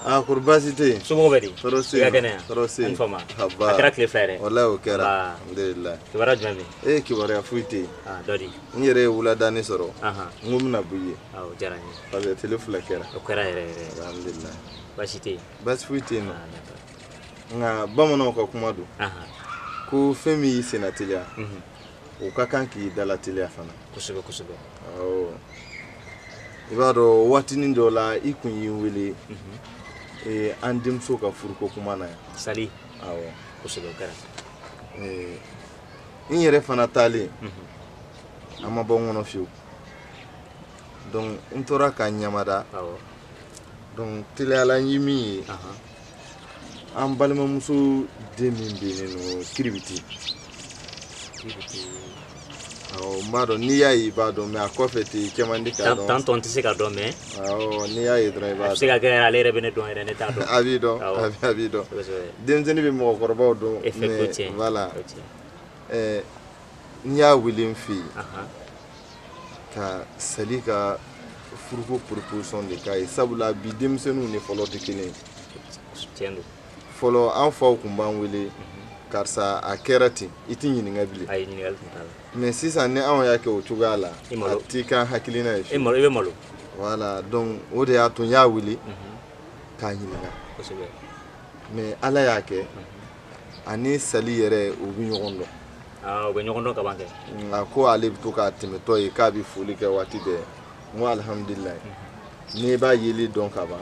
Ah, kurbasite. Sumo beri. Torosi. Torosi. Infoma. Haba. Akira kile frère. Wallahi o kɛra. Alhamdulillah. Kibara jumɛn kibaruya foyi tɛ yen. Ah, dɔdi. N yɛrɛ ye wuladaani sɔrɔ. Aha. N ko n bɛna bɔ i ye. Awɔ, diyara n ye. Parce que tile fila kɛra. O kɛra yɛrɛ yɛrɛ. Alhamdulillah. Baasi tɛ yen. Baasi foyi tɛ yen nɔ. Ah, d'accord. Nka bamananw ka kuma don. Aha. Ko fɛn min y'i senna teliya. O ka kan k'i dala teliya fana. Kosɛbɛ kosɛbɛ. Awɔ. I b'a dɔn waatinin dɔw la i kun y'i wele. An denmuso ka furuko kuma na yan. Sali. Awɔ. Kosɛbɛ o kɛra. N yɛrɛ fana taalen. An ma bɔ n kɔnɔ fiyewu. Donc n tora ka ɲamada. Awɔ. Donc teliyala n ye min ye. An balimamuso den min bɛ yen nɔ kiribiti. Awɔ, n b'a dɔn n'i y'a ye i b'a dɔn mais a kɔfɛ tɛ kɛ man di k'a dɔn. Tantɔn tɛ se ka dɔn mais. Awɔ, n'i y'a ye dɔrɔn i b'a dɔn. A bɛ se ka kɛ ale yɛrɛ bɛ ne dɔn yɛrɛ ne t'a dɔn. A b'i dɔn, a b'i dɔn. Denmisɛnnin bɛ mɔgɔkɔrɔbaw dɔn. Mais voilà. N y'a wele n fɛ yen ka Sali ka furuko proposition de k'a ye sabula bi denmisɛnninw ni fɔlɔ tɛ kelen ye. Tiɲɛ don. Fɔlɔ an faw tun b'an wele karisa a kɛra ten i tɛ ɲininka bilen. Ayi ɲininkali tun t'a la. Mais sisan ni anw y'a kɛ o cogoya la a t'i kan hakilina ye. I bɛ malo. Voilà, donc o de y'a to n y'a wele k'a ɲininka. Kosɛbɛ. Mais Ala y'a kɛ ani Sali yɛrɛ u bɛ ɲɔgɔn dɔn. U bɛ ɲɔgɔn dɔn ka ban kɛ. Nka ko ale bɛ to k'a tɛmɛtɔ ye k'a bɛ foli kɛ waati bɛɛ n ko alhamdulilayi n'i b'a yeli dɔn ka ban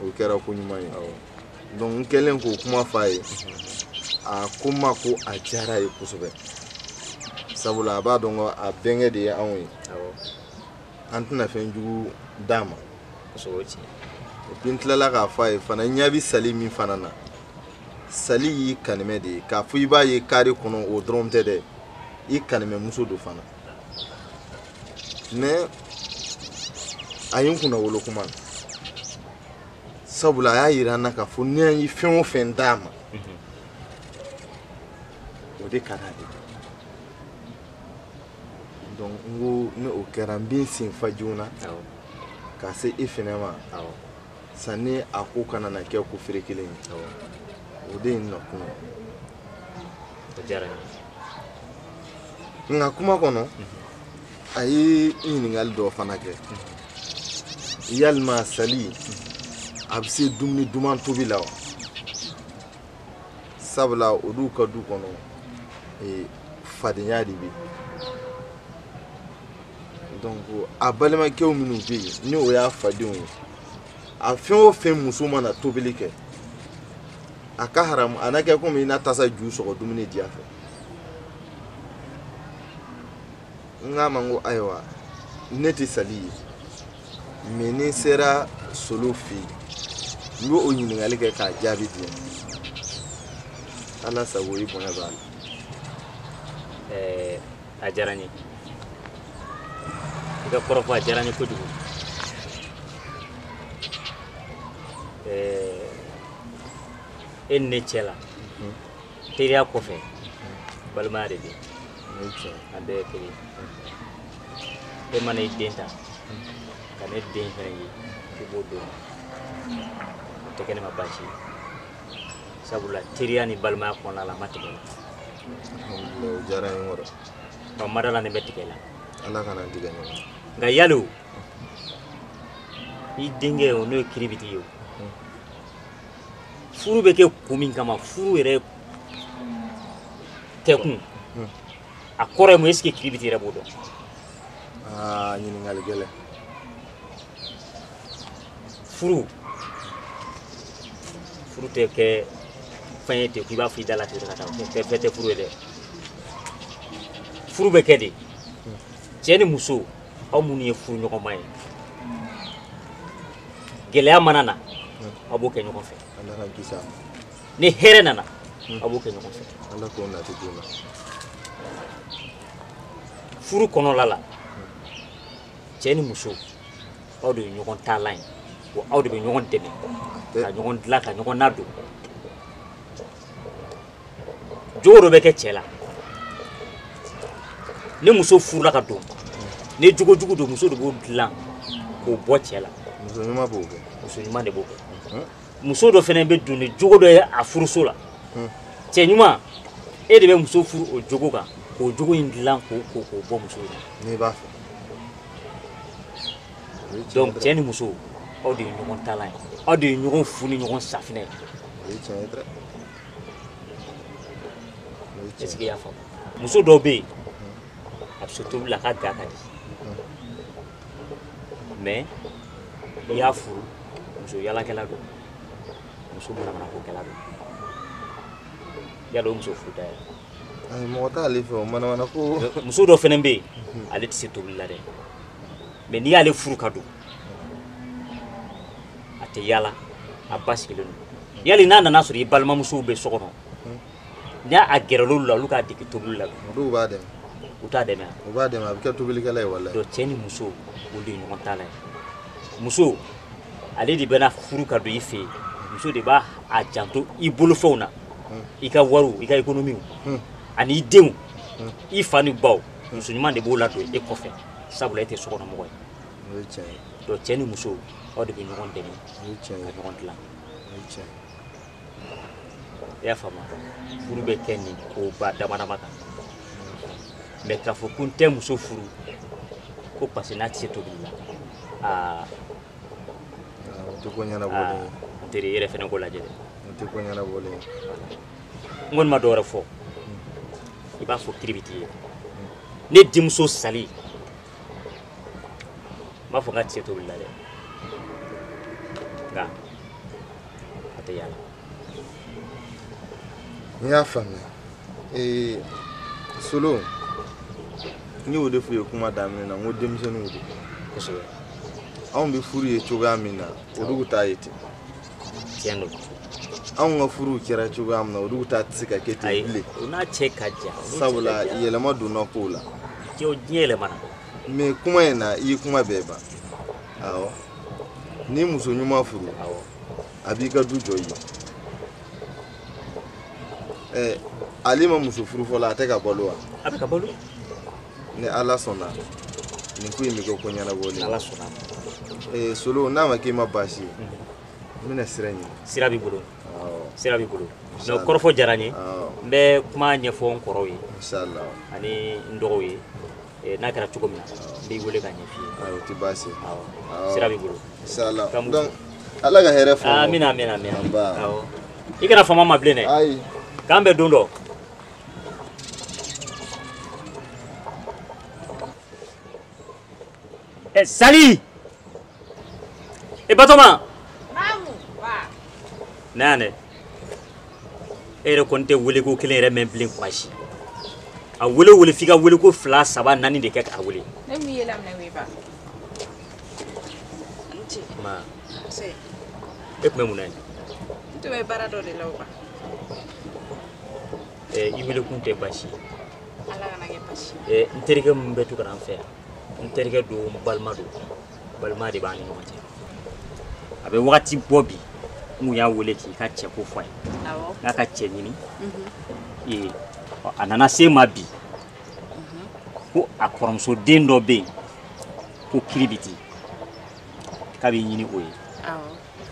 o kɛra ko ɲuman ye. Donc n kɛlen k'o kuma f'a ye a ko n ma ko a diyara ye kosɛbɛ sabula a b'a dɔn ko a bɛnkɛ de ye anw ye an tɛna fɛn jugu d'a ma. Et puis n tilala k'a f'a ye fana n ɲɛ bɛ Sali min fana na Sali y'i kanimɛ de ye k'a fɔ i b'a ye kare kɔnɔ o dɔrɔn tɛ dɛ i kanimɛ muso do fana mais a ye n kunna wolo kuma na sabula a y'a yira n na k'a fɔ ni an ye fɛn o fɛn d'a ma o de ka d'ale ye. Donc n ko ni o kɛra n bɛ n sen fa joona ka se e fɛnɛ ma sanni a ko kana na kɛ ko feere kelen ye. O de ye n na kuma ye. Nka kuma kɔnɔ a ye ɲininkali dɔ fana kɛ yalima Sali a bɛ se dumuni duman tobi la wa sabula olu ka du kɔnɔ fadenya de bɛ donc a balimakɛw minnu bɛ yen ni o y'a fadenw ye a fɛn o fɛn muso mana tobili kɛ a ka haramu a na kɛ komi i na tasa ju sɔgɔ dumuni diya fɛ. N k'a ma n ko ayiwa ne tɛ Sali ye mais ni sera Solo fɛ yen n bɛ o ɲininkali kɛ k'a jaabi di yan Ala sago i bonya b'a la. A diyara n ye i ka kɔrɔfɔ a diyara n ye kojugu. E ni ne cɛ la teriya kɔfɛ balimaya de bɛ yen an bɛɛ ye kelen e mana i den ta ka ne den fɛnɛ ye i b'o dɔn o tɛ kɛ ne ma baasi ye sabula teriya ni balimaya kɔnɔna la a ma tigɛ la. Alhamdulillah o diyara n ye wɔrɔ. Ɔ ma d'a la ne bɛ tigɛ la. Ala kana n tigɛ ɲɔgɔn. Nka yali o i denkɛ o n'o ye kiribiti ye o furu bɛ kɛ kun min kama furu yɛrɛ tɛkun a kɔrɔ ye mun est-ce que kiribiti yɛrɛ b'o dɔn. Ɲininkali gɛlɛn. Furu tɛ kɛ fɛn ye ten k'i b'a fɔ i da la ten ka taa fɛn tɛ furu ye dɛ. Furu bɛ kɛ de cɛ ni muso aw minnu ye furu ɲɔgɔnma ye gɛlɛya mana na aw b'o kɛ ɲɔgɔn fɛ. Ni hɛrɛ nana aw b'o kɛ ɲɔgɔn fɛ. Ala k'o nati joona. Furu kɔnɔla la cɛ ni muso aw de ye ɲɔgɔn taalan ye wa aw de bɛ ɲɔgɔn dɛmɛ ka ɲɔgɔn dilan ka ɲɔgɔn nadon. Jogo dɔ bɛ kɛ cɛ la ni muso furula ka don ni jogo jugu don muso de b'o dilan k'o bɔ cɛ la muso ɲuman b'o kɛ muso ɲuman de b'o kɛ muso dɔ fɛnɛ bɛ don ni jogo dɔ ye a furuso la cɛ ɲuman e de bɛ muso furu o jogo kan k'o jogo in dilan k'o bɔ muso in n'i b'a fɛ donc cɛ ni muso aw de ye ɲɔgɔn talan ye aw de ye ɲɔgɔn fu ni ɲɔgɔn safinɛ ye o ye tiɲɛ ye dɛ est-ce que i y'a faamu muso dɔw bɛ yen a bɛ se tobili la a ka ga ka di mais i y'a furu muso yalakɛla don muso manamanakokɛla don yala o muso furuda ye ayi mɔgɔ t'ale fɛ o manamana ko muso dɔ fɛnɛ bɛ yen ale tɛ se tobili la dɛ mais n'i y'ale furu ka don a tɛ yala a ba sigilen don yali n'a nana sɔrɔ i balimamusow bɛ so kɔnɔ n'a a gɛrɛla olu la olu k'a dege tobili la dɔw b'a dɛmɛ u t'a dɛmɛ u b'a dɛmɛ a bɛ kɛ tobilikɛla ye walayi donc cɛ ni muso o de ye ɲɔgɔn ta la ye muso ale de bɛna furu ka don i fɛ yen muso de b'a janto i bolofɛnw na i ka wariw i ka économie ani i denw i fa ni baw muso ɲuman de b'o ladon e kɔfɛ sabula e tɛ sokɔnɔmɔgɔ ye o ye tiɲɛ ye donc cɛ ni muso aw de bɛ ɲɔgɔn dɛmɛ o ye tiɲɛ ye ka ɲɔgɔn dilan o ye tiɲɛ ye i y'a faamu furu bɛ kɛ nin ko ba dama-dama kan mais k'a fɔ ko n tɛ muso furu ko parce que n'a tɛ se tobili la o tɛ ko ɲɛnabɔlen ye n teri i yɛrɛ fɛnɛ ko lajɛ dɛ o tɛ ko ɲɛnabɔlen ye n kɔni ma dɔ wɛrɛ fɔ i b'a fɔ kiri bɛ t'i ye ne denmuso sali n b'a fɔ n k'a tɛ se tobili la dɛ nka a tɛ yala n y'a faamuya Solo n y'o de f'u ye kuma daminɛ na n ko denmisɛnninw don kosɛbɛ anw bɛ furu ye cogoya min na olu t'a ye ten tiɲɛ don anw ka furuw kɛra cogoya min na olu ta tɛ se ka kɛ ten bilen o n'a cɛ ka jan sabula yɛlɛma donna kow la diɲɛ yɛlɛmana mais kuma in na i ye kuma bɛɛ ban awɔ ni muso ɲuman furu a b'i ka du jɔ i ye ale ma muso furu fɔlɔ a tɛ ka balo wa a bɛ ka balo ni Ala sɔnna nin ko in bɛ kɛ ko ɲɛnabɔlen Ala sɔnna Solo n'a ma k'i ma baasi ye n bɛna sira ɲini sira b'i bolo sira b'i bolo mais o kɔrɔfɔ diyara n ye n bɛ kuma ɲɛfɔ n kɔrɔw ye inshallah ani n dɔgɔw ye n'a kɛra cogo min na n b'i wele ka ɲɛf'i ye o tɛ baasi ye sira b'i bolo inshallah donc Ala ka hɛrɛ fɔ amina amina amina awɔ i kana fama ma bilen dɛ ayi k'an bɛ don dɔ Sali Batoma nane e yɛrɛ kɔni tɛ wele ko kelen yɛrɛ mɛn bilen kumasi a wele f'i ka wele ko 2 3 4 de kɛ k'a wele ne mi yela mna we ba anti ma se e tun bɛ mun na to be bara dɔ de la wa i wele kun tɛ basi ala kana kɛ basi n terikɛ mun bɛ to ka na an fɛ yan n terikɛ don n balima don balima de b'an ni ɲɔgɔn cɛ a bɛ wagati bɔ bi n y'a wele k'i ka cɛ ko fɔ a ye n'a ka cɛ ɲini a nana se ma bi ko a kɔrɔmuso den dɔ bɛ yen ko kiribiti k'a bɛ ɲini o ye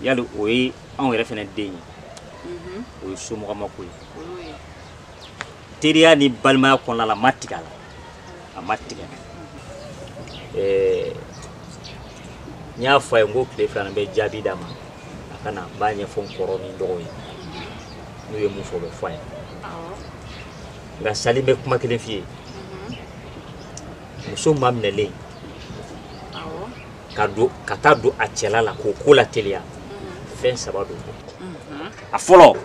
yali o ye anw yɛrɛ fɛnɛ den ye o ye somɔgɔmako ye teriya ni balimaya kɔnɔna la a ma tigɛ a la a ma tigɛ n y'a fɔ a ye n ko tile 2 bɛ jaabi d'a ma a ka na n b'a ɲɛfɔ n kɔrɔ ni n dɔgɔw ye n'u ye mun fɔ o bɛ fɔ a ye nka Sali bɛ kuma kelen f'i ye muso maminɛlen ka taa don a cɛla la k'o ko la teliya fɛn 3 don a fɔlɔ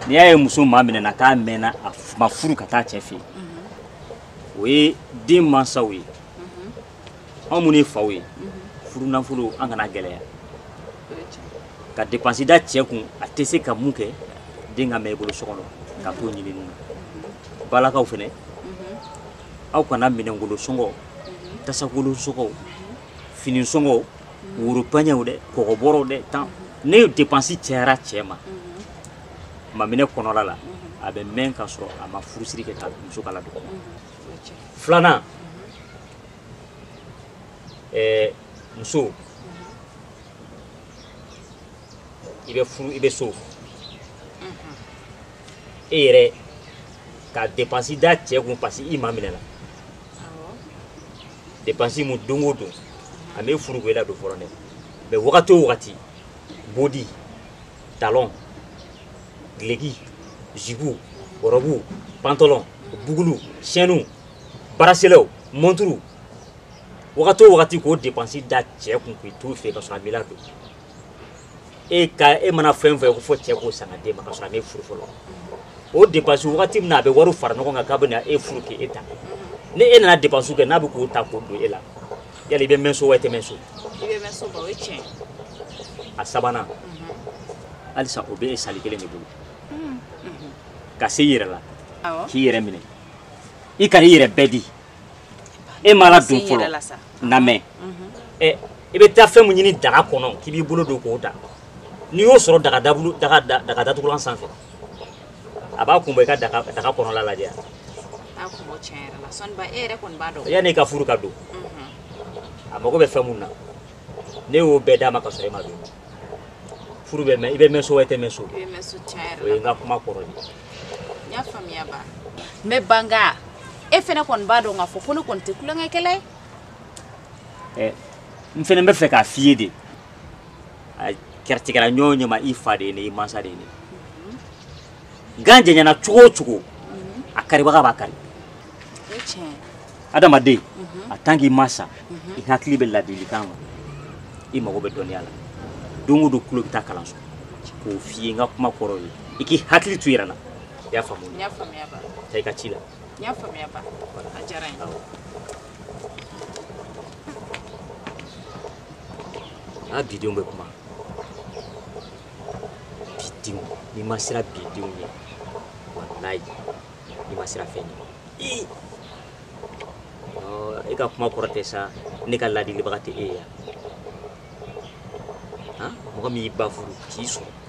n'i y'a ye muso maminɛna k'a mɛnna a ma furu ka taa cɛ fɛ yen o ye den mansaw ye anw minnu ye faw ye furu nafolo an kana gɛlɛya ka dépense da cɛ kun a tɛ se ka mun kɛ den ka mɛn i bolo so kɔnɔ ka t'o ɲini ninnu balakaw fɛnɛ aw kana minɛngolo sɔngɔ tasakolo sɔngɔ fini sɔngɔ woro paɲɛw dɛ kɔgɔbɔrɔw dɛ tan ne dépense cɛyara cɛ ma maminɛ kɔnɔla la a bɛ mɛn ka sɔrɔ a ma furusiri kɛ ka muso kala don filanan muso ibe so e yɛrɛ ka dépense da cɛ kun parce que i ma minɛ la dépense mu don o don a bɛ furu ko i la don fɔlɔ dɛ mais wagati o wagati bodi talon gileki jibu robu pantalon bugulu chaîne baraselew montre wagati o wagati k'o dépense da cɛ kun k'i to fɛ ka sɔrɔ a b'i la don e mana fɛn fɛn ko fɔ cɛ k'o san ka d'e ma ka sɔrɔ a m'e furu fɔlɔ o dépense wagati min na a bɛ wari fara ɲɔgɔn kan k'a bɛ na e furu k'e ta ni e nana dépense kɛ n'a bɛ k'o ta k'o don e la yali i bɛ mɛn so wa i tɛ mɛn so I bɛ mɛn so ba o ye tiɲɛ a sabanan halisa o bɛ e sali kelen de bolo ka se i yɛrɛ la k'i yɛrɛ minɛ i kana i yɛrɛ bɛɛ di e ma la don fɔlɔ na mɛn i bɛ taa fɛn min ɲini daga kɔnɔ k'i b'i bolo don k'o da n'i y'o sɔrɔ daga datugulan sanfɛ a b'a kun bɔ i ka daga kɔnɔla lajɛ a kun bɔ tiɲɛ yɛrɛ la sɔnni ba e yɛrɛ kɔni b'a dɔn yanni i ka furu ka don a mago bɛ fɛn mun na ne y'o bɛɛ d'a ma ka sɔrɔ e ma don furu bɛ mɛn i bɛ mɛn so wa i tɛ mɛn so I bɛ mɛn so tiɲɛ o yɛrɛ ye la n ka kuma kɔrɔ ye n y'a faamuya ba mɛ banga e fɛnɛ kɔni b'a dɔn k'a fɔ ko ne kɔni tɛ kulonkɛkɛla ye n fɛnɛ bɛ fɛ k'a f'i ye de a kɛrɛtigɛra ɲɔgɔn ɲɛma i fa de ye ne i mansa de ye ne gan jɛɲana cogo o cogo a karibaga b'a kari o ye tiɲɛ adamaden a tant k'i ma sa i hakili bɛ ladilikan ma i mago bɛ dɔnniya la don o don tulo bɛ taa kalanso k'o f'i ye n ka kuma kɔrɔ ye i k'i hakili to i yɛrɛ la i y'a faamu n y'a faamuya ba taa i ka ci la n y'a faamuya ba a diyara n ye a bidenw bɛ kuma bidenw n'i ma sira bidenw ye walayi n'i ma sira fɛn ye e ka kuma kɔrɔ tɛ sa ne ka ladilibaga tɛ e ye yan mɔgɔ min y'i ba furu k'i sɔrɔ